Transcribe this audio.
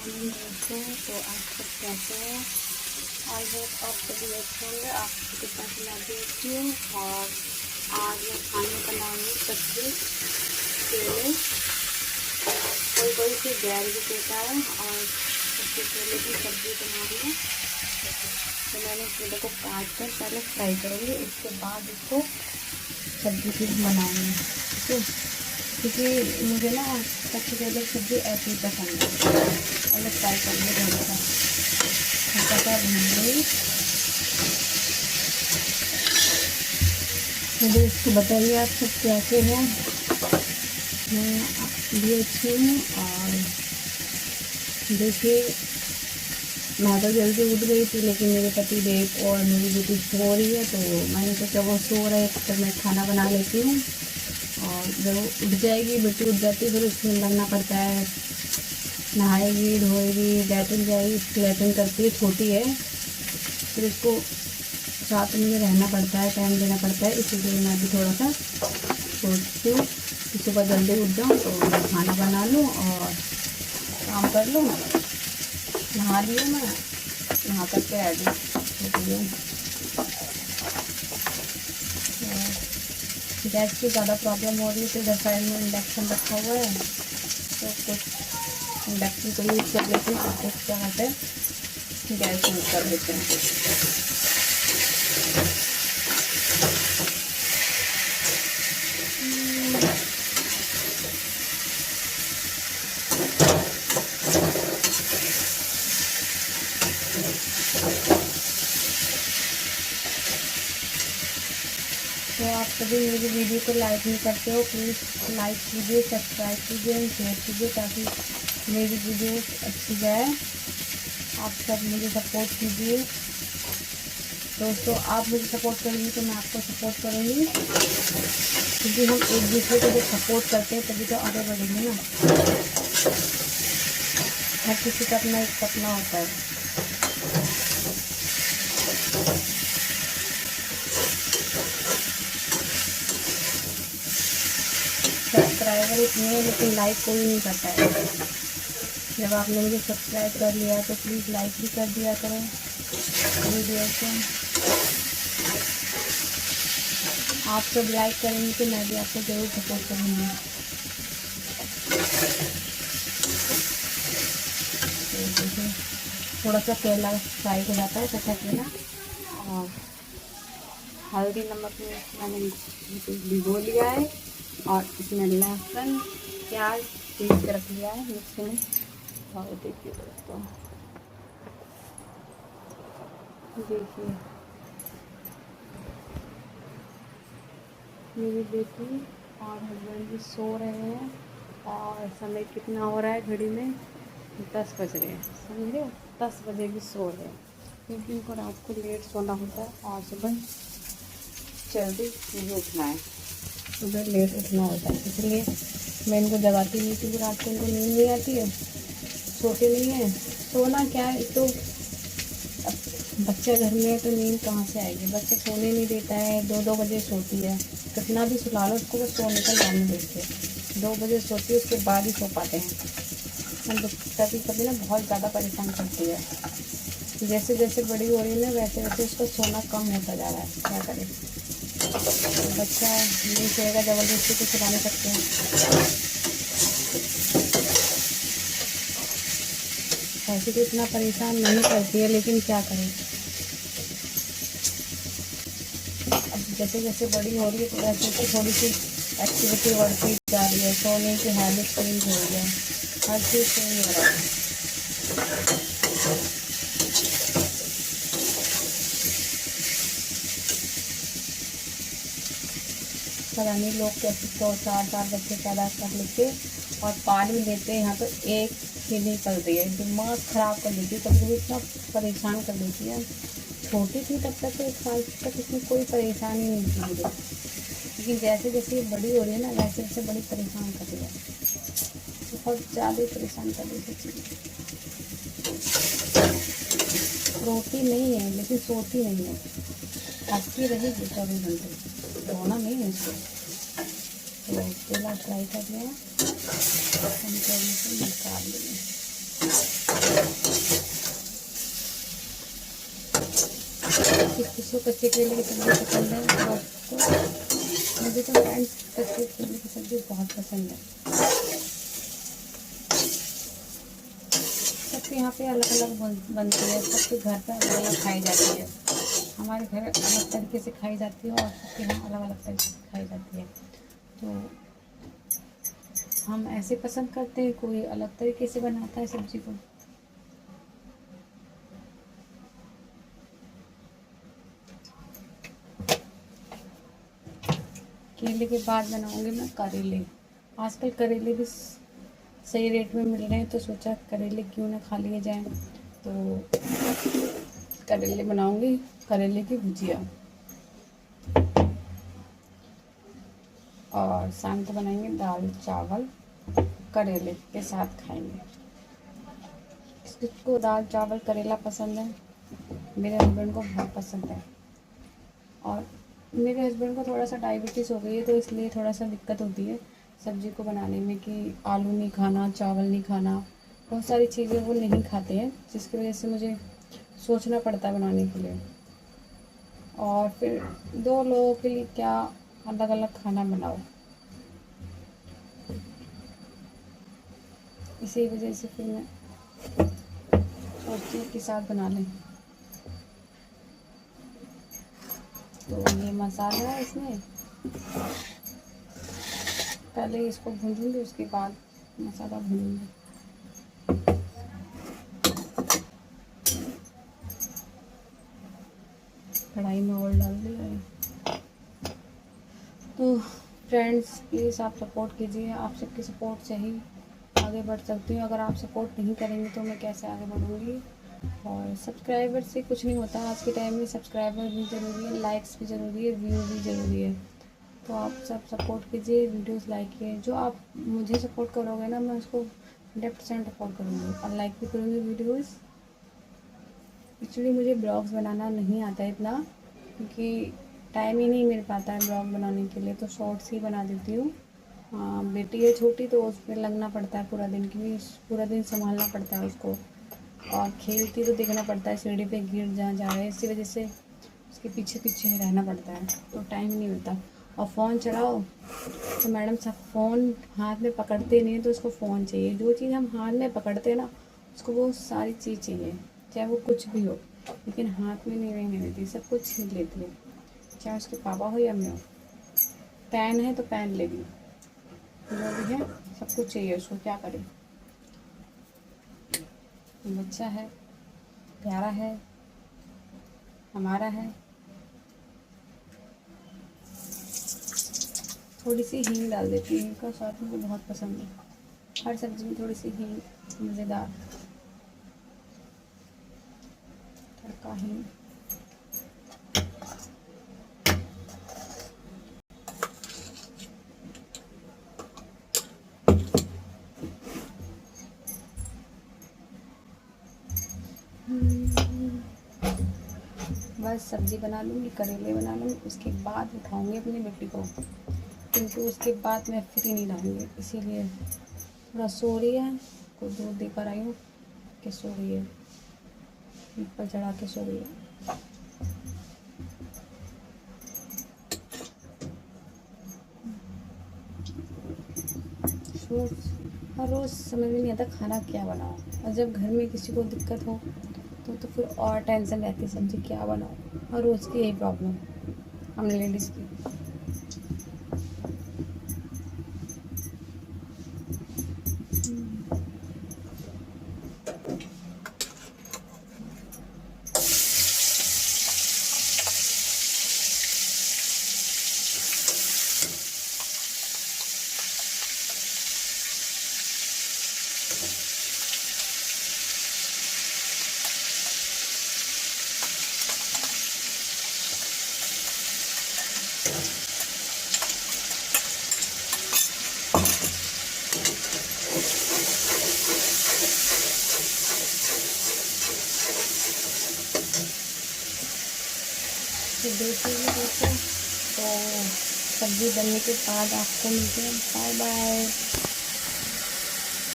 Morning दोस्तों। तो आप सब कैसे हैं? आई होप आप सभी अच्छे होंगे। आपकी कृपा से मैं भी अच्छी हूँ। और आज मैं खाने बनाऊँगी सब्जी केले। कोई कोई से गैर भी देता है और सबसे केले की सब्जी बना रही है। तो मैंने केले को काट कर पहले फ्राई करूँगी, उसके बाद इसको सब्जी भी बनाऊँगी। ठीक है, क्योंकि मुझे ना सबसे पहले सब्ज़ी ऐसी पसंद है। अलग फ्राई करने थोड़ा सा हल्का सा भून गई। मुझे इसको बताइए आप सब कैसे हैं। मैं भी अच्छी हूँ। और देखिए, मैं तो जल्दी उठ गई थी, लेकिन मेरे पति देव और मेरी बेटी सो रही है, तो मैंने सोचा वो सो रहे तो मैं खाना बना लेती हूँ। और जब उठ जाएगी, बेटी उठ जाती है, फिर उसमें लगना पड़ता है, नहाएगी, धोएगी, लैट्रिन जाएगी। उसकी लैट्रिन करती है, छोटी है, फिर उसको साथ में रहना पड़ता है, टाइम देना पड़ता है। इसीलिए मैं भी थोड़ा सा सोचती हूँ कि सुबह जल्दी उठ जाऊँ तो मैं खाना बना लूँ और काम कर लूँ। नहा ली हूँ मैं, नहा करके रेडी होती हूँ। गैस की ज़्यादा प्रॉब्लम हो रही है, तो इधर साइड में इंडक्शन रखा हुआ है, तो कुछ इंडक्शन को यूज़ कर लेते हैं। तो क्या होता है, गैस यूज़ कर लेते हैं। तो आप सभी मेरी वीडियो को लाइक नहीं करते हो, प्लीज़ लाइक कीजिए, सब्सक्राइब कीजिए और शेयर कीजिए, ताकि मेरी वीडियो अच्छी जाए। आप सब मुझे सपोर्ट कीजिए दोस्तों। आप मुझे सपोर्ट करेंगे तो मैं आपको सपोर्ट करूँगी, क्योंकि हम एक दूसरे को जब सपोर्ट करते हैं तभी तो आगे बढ़ेंगे ना। हर किसी का अपना एक सपना होता है। सब्सक्राइबर इतने हैं, लेकिन लाइक कोई नहीं करता है। जब आपने मुझे सब्सक्राइब कर लिया है तो प्लीज़ लाइक भी कर दिया करें वीडियो को। आप सब लाइक करेंगे तो मैं भी आपको ज़रूर सपोर्ट करूँगी। तो देखिए, थोड़ा सा केला फ्राई हो जाता है, कच्चा केला, और हल्दी नमक में मैंने भिगो लिया है, और इसमें लहसुन प्याज पीस के रख लिया है मिक्सी में। और देखिए दोस्तों, देखिए मेरी बेटी और हस्बैंड भी सो रहे हैं। और समय कितना हो रहा है घड़ी में, 10 बज रहे हैं, समझे। 10 बजे भी सो रहे हैं, क्योंकि इनको रात को लेट सोना होता है और सुबह जल्दी नहीं उठना है। सुबह लेट उठना होता है, इसलिए मैं इनको जगाती नहीं, क्योंकि रात को इनको नींद नहीं आती है, सोते नहीं है। सोना क्या है, तो बच्चे घर में है तो नींद कहाँ से आएगी। बच्चे सोने नहीं देता है, 2-2 बजे सोती है। कितना भी सुला लो उसको, वो सोने का नाम नहीं देते। 2 बजे सोती है, उसके बाद ही सो पाते हैं। हम कभी कभी ना बहुत ज़्यादा परेशान करती है। जैसे जैसे बड़ी हो रही है ना, वैसे वैसे उसका सोना कम होता जा रहा है। क्या करें, बच्चा नहीं सोएगा, ज़बरदस्ती तो सुला नहीं सकते हैं। ऐसे तो इतना परेशान नहीं करती है, लेकिन क्या करें। अब जैसे जैसे बड़ी हो रही है तो वैसे वैसे थोड़ी सी एक्टिविटी बढ़ती जा रही है, सोने की हैबिट चेंज हो रही है, हर चीज़ चेंज हो रहा है। पता नहीं लोग कैसे 4 बच्चे पैदा कर लेते और पाल भी लेते हैं। यहाँ तो एक ही नहीं कर रही है, दिमाग ख़राब कर देती है, कभी कभी इतना परेशान कर देती है। छोटी थी तब तक तो 1 साल तक इसमें कोई परेशानी नहीं थी मुझे, लेकिन जैसे जैसे ये बड़ी हो रही है ना, वैसे वैसे बड़ी परेशान कर रही है, बहुत ज़्यादा परेशान कर रही है। रोती नहीं है, लेकिन सोती नहीं है, हंसती रहेगी 24 घंटे, रोना नहीं है इसको। तो केला फ्राई कर लिया, हम से निकाल लेंगे। जिसको कच्चे करेले की सब्ज़ी पसंद है तो आपको, मुझे तो फ्रेंड्स कच्चे करेले की सब्ज़ी बहुत पसंद है। सबके यहाँ पे अलग अलग बनती है, सबके घर पे अलग अलग खाई जाती है। हमारे घर अलग तरीके से खाई जाती है और सबके यहाँ अलग अलग तरीके से खाई जाती है। तो हम ऐसे पसंद करते हैं, कोई अलग तरीके से बनाता है सब्ज़ी को। केले के बाद बनाऊंगी मैं करेले। आजकल करेले भी सही रेट में मिल रहे हैं, तो सोचा करेले क्यों ना खा लिए जाएं। तो करेले बनाऊंगी, करेले की भुजिया, और शाम को बनाएंगे दाल चावल, करेले के साथ खाएंगे। किसको दाल चावल करेला पसंद है? मेरे हस्बैंड को बहुत पसंद है। और मेरे हस्बैंड को थोड़ा सा डायबिटीज़ हो गई है, तो इसलिए थोड़ा सा दिक्कत होती है सब्ज़ी को बनाने में, कि आलू नहीं खाना, चावल नहीं खाना, बहुत सारी चीज़ें वो नहीं खाते हैं, जिसकी वजह से मुझे सोचना पड़ता है बनाने के लिए। और फिर 2 लोगों के लिए क्या अलग अलग खाना बनाओ, इसी वजह से फिर मैं सोचती हूँ कि साथ बना लें। तो ये मसाला है, इसमें पहले इसको भूनूंगी, उसके बाद मसाला भूनूंगी। कढ़ाई में ऑयल डाल दिया है। तो फ्रेंड्स प्लीज़ आप सपोर्ट कीजिए, आप सबकी सपोर्ट से ही आगे बढ़ सकती हूँ। अगर आप सपोर्ट नहीं करेंगे तो मैं कैसे आगे बढ़ूँगी। और सब्सक्राइबर से कुछ नहीं होता, आज के टाइम में सब्सक्राइबर भी ज़रूरी है, लाइक्स भी ज़रूरी है, व्यू भी ज़रूरी है। तो आप सब सपोर्ट कीजिए, वीडियोस लाइक कीजिए। जो आप मुझे सपोर्ट करोगे ना, मैं उसको 100% सपोर्ट करूँगी और लाइक भी करूँगी वीडियोस। एक्चुअली मुझे ब्लॉग्स बनाना नहीं आता है इतना, क्योंकि टाइम ही नहीं मिल पाता है ब्लॉग बनाने के लिए, तो शॉर्ट्स ही बना देती हूँ। बेटी है छोटी, तो उस पर लगना पड़ता है पूरा दिन, क्योंकि पूरा दिन संभालना पड़ता है उसको, और खेलती तो देखना पड़ता है, सीढ़ी पे गिर जा रहा है, इसी वजह से उसके पीछे पीछे रहना पड़ता है, तो टाइम नहीं मिलता। और फ़ोन चलाओ तो मैडम सब फ़ोन हाथ में पकड़ते नहीं है, तो उसको फ़ोन चाहिए। जो चीज़ हम हाथ में पकड़ते हैं ना, उसको वो सारी चीज़ चाहिए, चाहे वो कुछ भी हो, लेकिन हाथ में नहीं रहने देती, सब कुछ छीन लेती है, चाहे उसके पापा हो या मैं हो। पेन है तो पेन लेगी, जो भी है सब कुछ चाहिए उसको, क्या करें। बच्चा है, प्यारा है, हमारा है। थोड़ी सी हींग डाल देती हूँ, हींग का स्वाद मुझे बहुत पसंद है, हर सब्ज़ी में थोड़ी सी हींग, मज़ेदार तड़का हींग। बस सब्ज़ी बना लूँगी, करेले बना लूँगी, उसके बाद उठाऊँगी अपनी बेटी को, क्योंकि उसके बाद मैं फ्री नहीं रहूँगी, इसीलिए थोड़ा सो रही है, को दूध देकर आई हूँ कि सो रही है, ऊपर चढ़ा के सो रही है। हर रोज़ समझ में नहीं आता खाना क्या बनाओ, और जब घर में किसी को दिक्कत हो तो फिर और टेंशन रहती है सब्ज़ी क्या बनाओ। हर रोज़ की यही प्रॉब्लम हम लेडीज़ की। तो देखिए दोस्तों, तो सब्ज़ी बनने के बाद आपको मिलते हैं, बाय बाय।